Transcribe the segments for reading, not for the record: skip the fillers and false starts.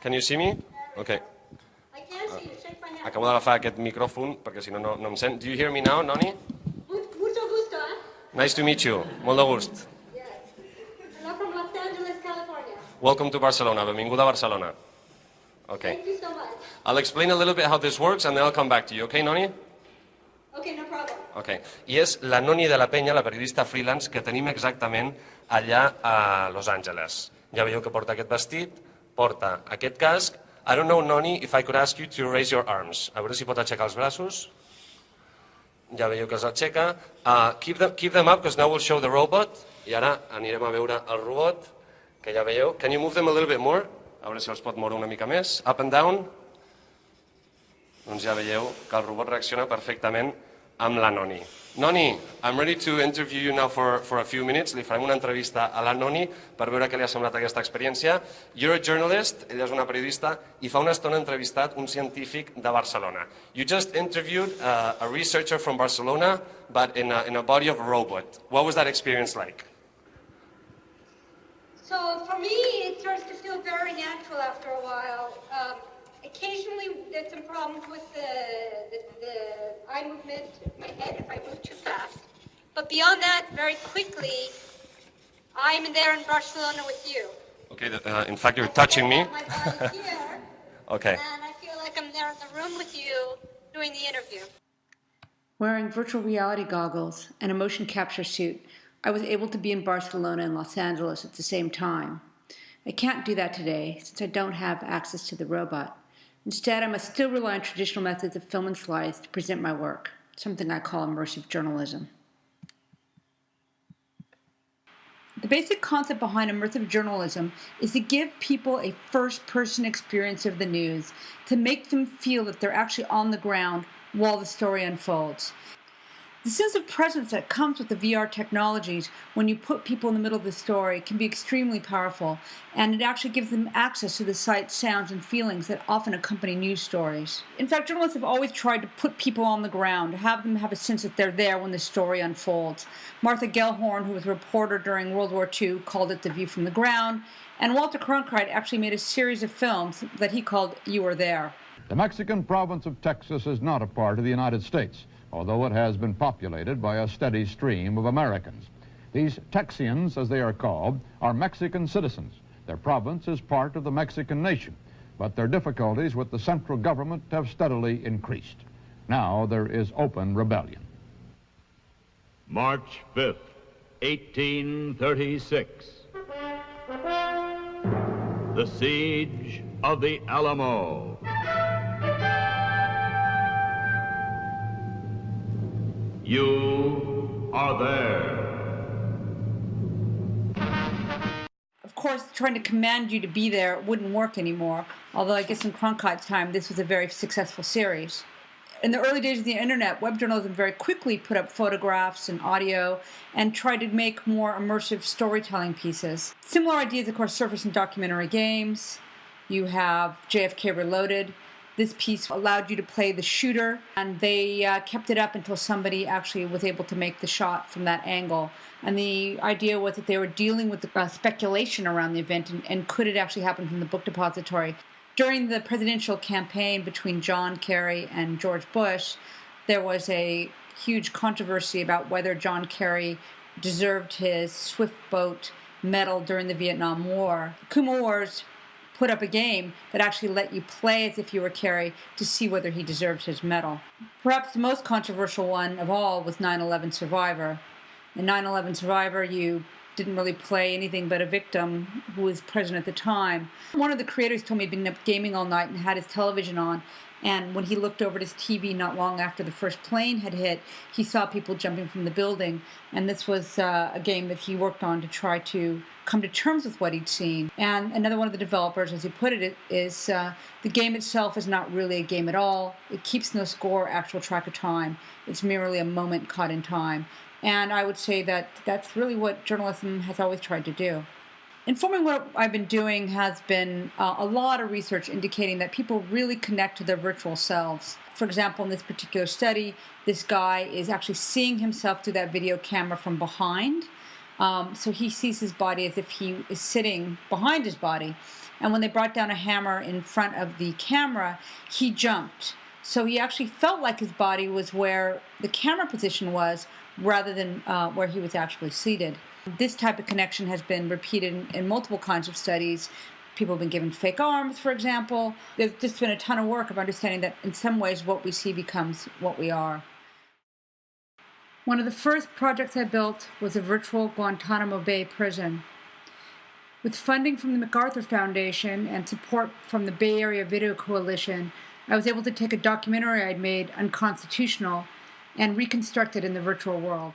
Can you see me? Okay. I can see you. Shake my hand. Acabo d'agafar aquest micròfon perquè si no, no em sent. Do you hear me now, Noni? Mucho gusto, eh? Nice to meet you. Molt de gust. Yes. I'm from Los Angeles, California. Welcome to Barcelona. Benvinguda a Barcelona. Okay. Thank you so much. I'll explain a little bit how this works and then I'll come back to you. Okay, Noni? Okay, no problem. Okay. I és la Noni de la Penya, la periodista freelance, que tenim exactament allà a Los Angeles. Ja veieu que porta aquest vestit, porta aquest casc. I don't know, Noni, if I could ask you to raise your arms. A veure si pot aixecar els braços. Ja veieu que els aixeca. Keep them up, because now we'll show the robot. I ara anirem a veure el robot, que ja veieu. Can you move them a little bit more? A veure si els pot moure una mica més. Up and down. Doncs ja veieu que el robot reacciona perfectament amb la Noni. Noni, I'm ready to interview you now for a few minutes. Li farem una entrevista a la Noni per veure què li ha semblat aquesta experiència. You're a journalist, ella és una periodista, i fa una estona ha entrevistat un científic de Barcelona. You just interviewed a researcher from Barcelona, but in a body of a robot. What was that experience like? So for me, it starts to feel very natural after a while. Occasionally, there's some problems with the eye movement of my head if I move too fast. But beyond that, very quickly, I'm there in Barcelona with you. Okay, in fact, you're touching me. My body's here, Okay. and I feel like I'm there in the room with you doing the interview. Wearing virtual reality goggles and a motion capture suit, I was able to be in Barcelona and Los Angeles at the same time. I can't do that today since I don't have access to the robot. Instead, I must still rely on traditional methods of film and slides to present my work, something I call immersive journalism. The basic concept behind immersive journalism is to give people a first-person experience of the news, to make them feel that they're actually on the ground while the story unfolds. The sense of presence that comes with the VR technologies when you put people in the middle of the story can be extremely powerful, and it actually gives them access to the sights, sounds, and feelings that often accompany news stories. In fact, journalists have always tried to put people on the ground, to have them have a sense that they're there when the story unfolds. Martha Gellhorn, who was a reporter during World War II, called it The View from the Ground, and Walter Cronkite actually made a series of films that he called You Were There. The Mexican province of Texas is not a part of the United States, although it has been populated by a steady stream of Americans. These Texians, as they are called, are Mexican citizens. Their province is part of the Mexican nation, but their difficulties with the central government have steadily increased. Now there is open rebellion. March 5th, 1836. The siege of the Alamo. You are there. Of course, trying to command you to be there wouldn't work anymore, although I guess in Cronkite's time this was a very successful series. In the early days of the internet, web journalism very quickly put up photographs and audio and tried to make more immersive storytelling pieces. Similar ideas, of course, surface in documentary games. You have JFK Reloaded. This piece allowed you to play the shooter, and they kept it up until somebody actually was able to make the shot from that angle. And the idea was that they were dealing with the speculation around the event and could it actually happen from the book depository. During the presidential campaign between John Kerry and George Bush, there was a huge controversy about whether John Kerry deserved his Swift Boat medal during the Vietnam War. Kuma Wars put up a game that actually let you play as if you were Kerry to see whether he deserved his medal. Perhaps the most controversial one of all was 9/11 Survivor. In 9/11 Survivor, you didn't really play anything but a victim who was present at the time. One of the creators told me he'd been up gaming all night and had his television on, and when he looked over at his TV not long after the first plane had hit, he saw people jumping from the building, and this was a game that he worked on to try to come to terms with what he'd seen. And another one of the developers, as he put it, is the game itself is not really a game at all. It keeps no score, actual track of time. It's merely a moment caught in time. And I would say that that's really what journalism has always tried to do. Informing what I've been doing has been a lot of research indicating that people really connect to their virtual selves. For example, in this particular study, this guy is actually seeing himself through that video camera from behind. So he sees his body as if he is sitting behind his body. And when they brought down a hammer in front of the camera, he jumped. So he actually felt like his body was where the camera position was rather than where he was actually seated. This type of connection has been repeated in multiple kinds of studies. People have been given fake arms, for example. There's just been a ton of work of understanding that in some ways what we see becomes what we are. One of the first projects I built was a virtual Guantanamo Bay prison. With funding from the MacArthur Foundation and support from the Bay Area Video Coalition, I was able to take a documentary I'd made unconstitutional and reconstruct it in the virtual world.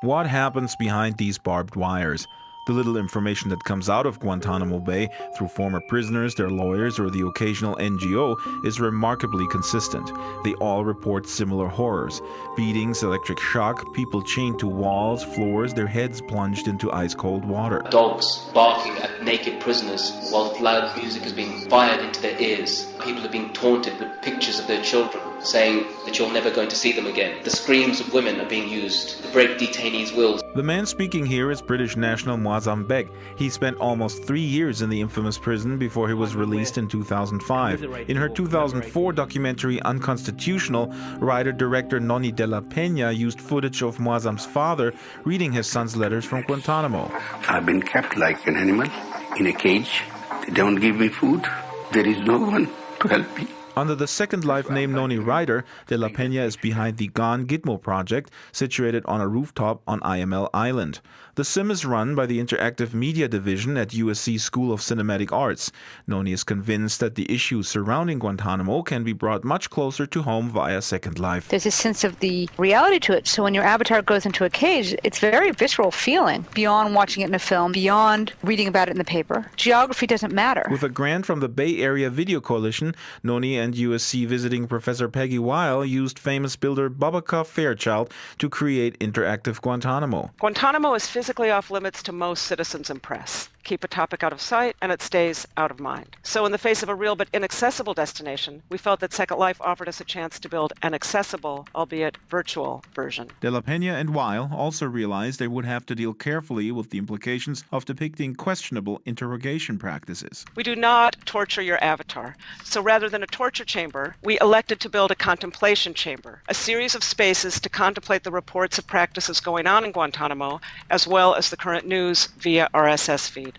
What happens behind these barbed wires? The little information that comes out of Guantanamo Bay through former prisoners, their lawyers, or the occasional NGO is remarkably consistent. They all report similar horrors. Beatings, electric shock, people chained to walls, floors, their heads plunged into ice-cold water. Dogs barking at naked prisoners while loud music is being fired into their ears. People are being taunted with pictures of their children, saying that you're never going to see them again. The screams of women are being used to break detainees' wills. The man speaking here is British national Muazzam Beg. He spent almost 3 years in the infamous prison before he was released in 2005. In her 2004 documentary Unconstitutional, writer-director Noni de la Peña used footage of Muazzam's father reading his son's letters from Guantanamo. I've been kept like an animal in a cage. They don't give me food. There is no one to help me. Under the Second Life name Noni Ryder, De La Peña is behind the Gone Gitmo project, situated on a rooftop on IML Island. The sim is run by the Interactive Media Division at USC School of Cinematic Arts. Noni is convinced that the issues surrounding Guantanamo can be brought much closer to home via Second Life. There's a sense of the reality to it. So when your avatar goes into a cage, it's a very visceral feeling, beyond watching it in a film, beyond reading about it in the paper. Geography doesn't matter. With a grant from the Bay Area Video Coalition, Noni and USC visiting Professor Peggy Weil used famous builder Bubaka Fairchild to create interactive Guantanamo. Guantanamo is physically off limits to most citizens and press. Keep a topic out of sight and it stays out of mind. So in the face of a real but inaccessible destination, we felt that Second Life offered us a chance to build an accessible, albeit virtual, version. De La Peña and Weil also realized they would have to deal carefully with the implications of depicting questionable interrogation practices. We do not torture your avatar. So rather than a torture chamber, we elected to build a contemplation chamber, a series of spaces to contemplate the reports of practices going on in Guantanamo, as well as the current news via RSS feed.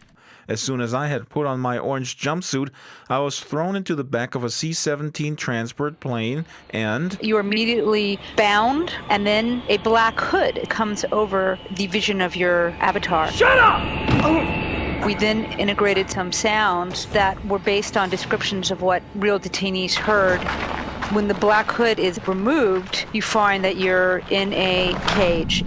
As soon as I had put on my orange jumpsuit, I was thrown into the back of a C-17 transport plane and... You're immediately bound, and then a black hood comes over the vision of your avatar. Shut up! Oh. We then integrated some sounds that were based on descriptions of what real detainees heard. When the black hood is removed, you find that you're in a cage.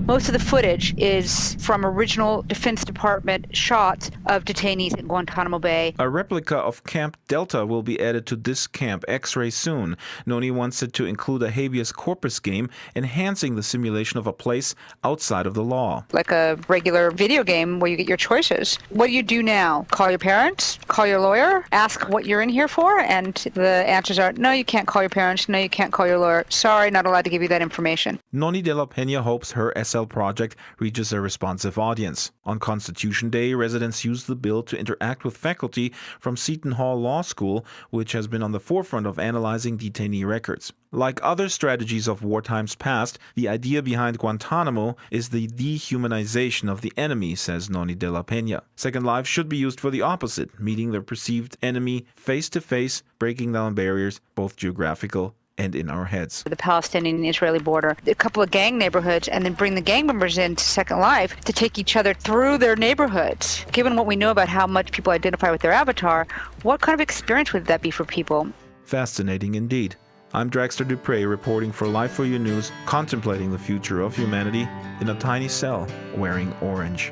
Most of the footage is from original Defense Department shots of detainees in Guantanamo Bay. A replica of Camp Delta will be added to this Camp X-Ray soon. Noni wants it to include a habeas corpus game, enhancing the simulation of a place outside of the law. Like a regular video game where you get your choices. What do you do now? Call your parents? Call your lawyer? Ask what you're in here for? And the answers are, no, you can't call your parents. No, you can't call your lawyer. Sorry, not allowed to give you that information. Noni de la Peña hopes her SL project reaches a responsive audience. On Constitution Day, residents used the bill to interact with faculty from Seton Hall Law School, which has been on the forefront of analyzing detainee records. Like other strategies of war times past, the idea behind Guantanamo is the dehumanization of the enemy, says Noni de la Peña. Second Life should be used for the opposite, meeting the perceived enemy face to face, breaking down barriers, both geographical and in our heads. The Palestinian and Israeli border, a couple of gang neighborhoods, and then bring the gang members into Second Life to take each other through their neighborhoods. Given what we know about how much people identify with their avatar, what kind of experience would that be for people? Fascinating indeed. I'm Dragster Dupre reporting for Life4You News, contemplating the future of humanity in a tiny cell wearing orange.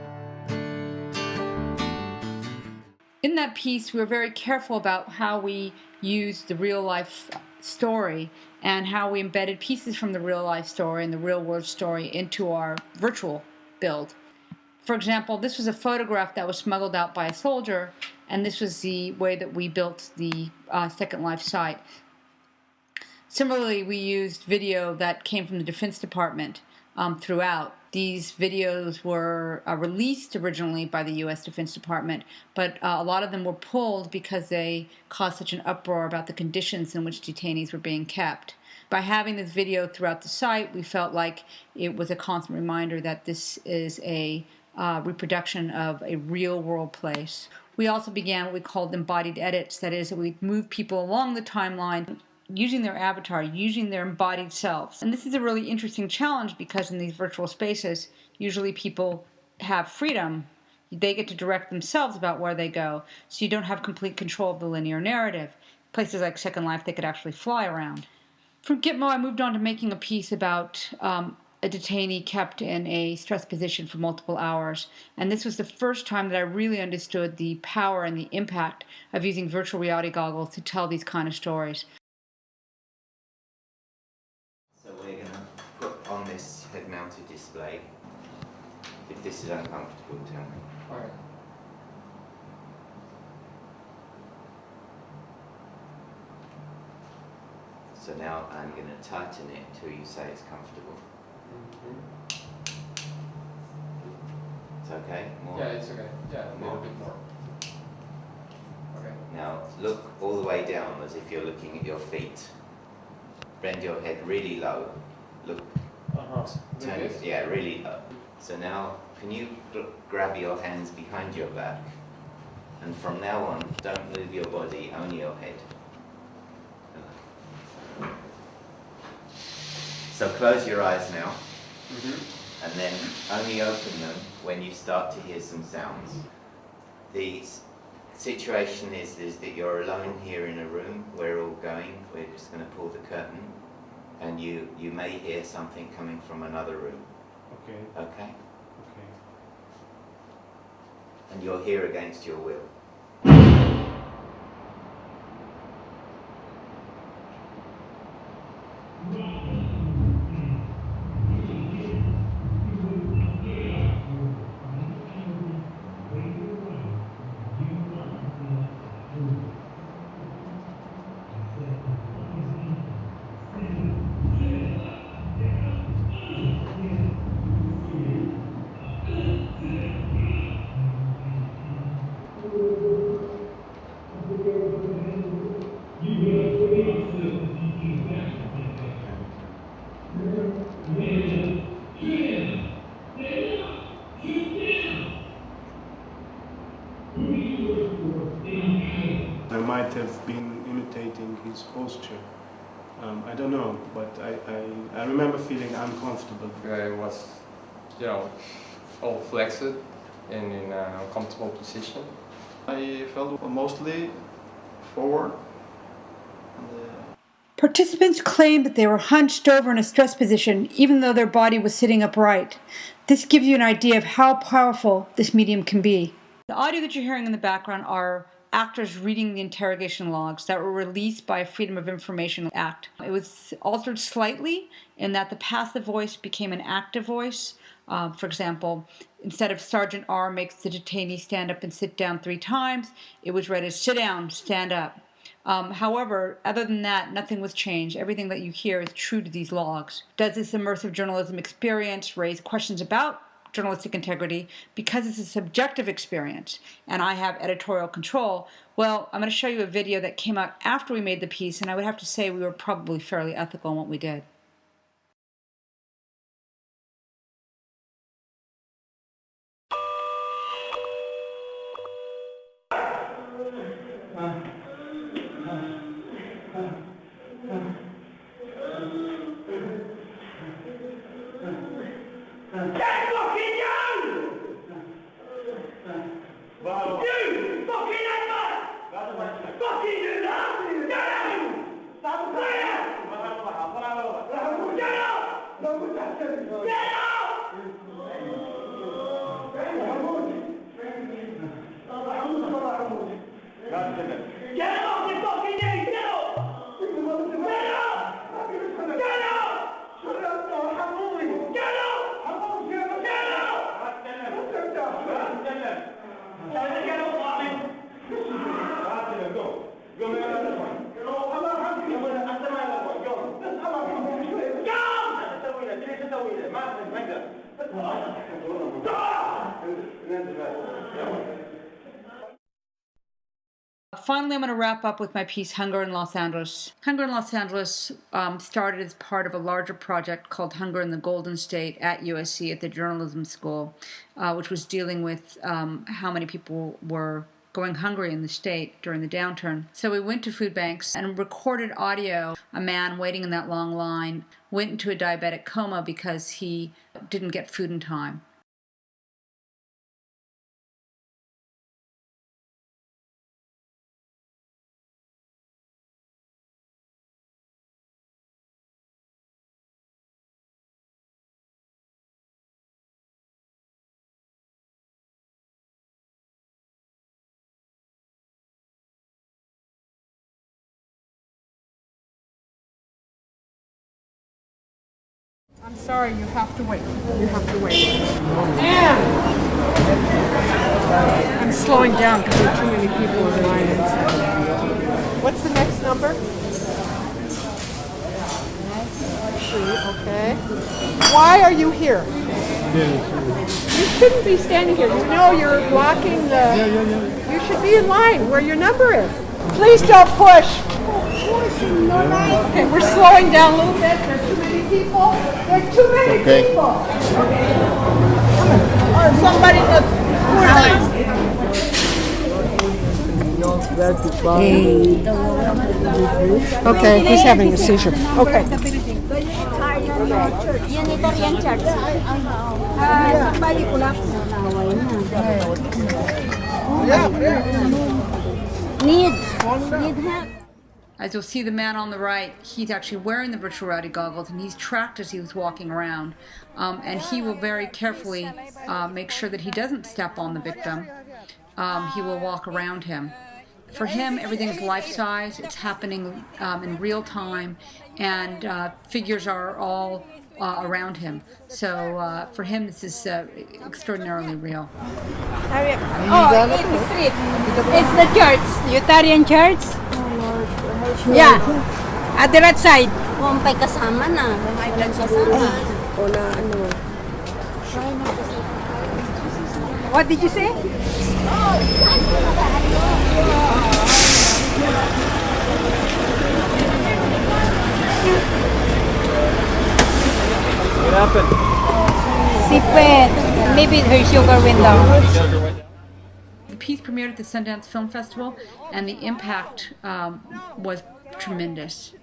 In that piece, we were very careful about how we used the real-life story and how we embedded pieces from the real-life story and the real-world story into our virtual build. For example, this was a photograph that was smuggled out by a soldier, and this was the way that we built the Second Life site. Similarly, we used video that came from the Defense Department throughout. These videos were released originally by the U.S. Defense Department, but a lot of them were pulled because they caused such an uproar about the conditions in which detainees were being kept. By having this video throughout the site, we felt like it was a constant reminder that this is a reproduction of a real-world place. We also began what we called embodied edits. That is, we'd move people along the timeline using their avatar, using their embodied selves. And this is a really interesting challenge because in these virtual spaces, usually people have freedom. They get to direct themselves about where they go, so you don't have complete control of the linear narrative. Places like Second Life, they could actually fly around. From Gitmo, I moved on to making a piece about a detainee kept in a stress position for multiple hours. And this was the first time that I really understood the power and the impact of using virtual reality goggles to tell these kind of stories. So we're going to put on this head-mounted display. If this is uncomfortable, tell me. All right. So now I'm going to tighten it until you say it's comfortable. It's okay? More? Yeah, it's okay. Yeah, a little bit more. Okay. Now look all the way down as if you're looking at your feet. Bend your head really low. Look. Turn it, yeah, really low. So now, can you grab your hands behind your back? And from now on, don't move your body, only your head. So close your eyes now, and then only open them when you start to hear some sounds. The situation is that you're alone here in a room. We're all going. We're just going to pull the curtain, and you may hear something coming from another room. Okay. Okay? Okay. And you're here against your will. I might have been imitating his posture. I don't know, but I remember feeling uncomfortable. I was, all flexed and in a comfortable position. I felt mostly forward. Participants claimed that they were hunched over in a stress position even though their body was sitting upright. This gives you an idea of how powerful this medium can be. The audio that you're hearing in the background are actors reading the interrogation logs that were released by Freedom of Information Act. It was altered slightly in that the passive voice became an active voice. For example, instead of Sergeant R makes the detainee stand up and sit down 3 times, it was read as sit down, stand up. However, other than that, nothing was changed. Everything that you hear is true to these logs. Does this immersive journalism experience raise questions about journalistic integrity because it's a subjective experience and I have editorial control? Well, I'm going to show you a video that came out after we made the piece, and I would have to say we were probably fairly ethical in what we did. Finally, I'm going to wrap up with my piece, Hunger in Los Angeles. Hunger in Los Angeles started as part of a larger project called Hunger in the Golden State at USC at the journalism school, which was dealing with how many people were going hungry in the state during the downturn. So we went to food banks and recorded audio. A man waiting in that long line went into a diabetic coma because he didn't get food in time. I'm sorry, you have to wait. You have to wait. And I'm slowing down because there are too many people in line. What's the next number? Okay. Why are you here? You shouldn't be standing here. You know you're blocking the... You should be in line where your number is. Please don't push. Okay, we're slowing down a little bit. There's too many people. There's too many people. Or somebody that's Okay, he's having a seizure. Okay. Need help. As you'll see, the man on the right, he's actually wearing the virtual reality goggles, and he's tracked as he was walking around. And he will very carefully make sure that he doesn't step on the victim. He will walk around him. For him, everything's life-size. It's happening in real time, and figures are all around him. So for him, this is extraordinarily real. Oh, it's the church, Unitarian Church. Yeah, at the right side. May kasama na. May kasama. What did you say? What happened? Sipet. Maybe her sugar went down. The piece premiered at the Sundance Film Festival, and the impact was tremendous.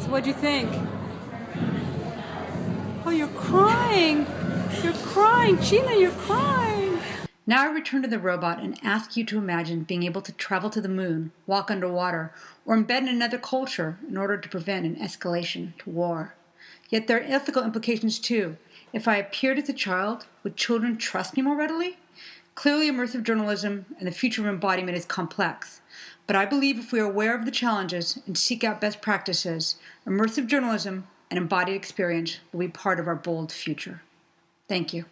So what'd you think? Oh, you're crying. You're crying. Gina, you're crying. Now I return to the robot and ask you to imagine being able to travel to the moon, walk underwater, or embed in another culture in order to prevent an escalation to war. Yet there are ethical implications too. If I appeared as a child, would children trust me more readily? Clearly, immersive journalism and the future of embodiment is complex. But I believe if we are aware of the challenges and seek out best practices, immersive journalism and embodied experience will be part of our bold future. Thank you.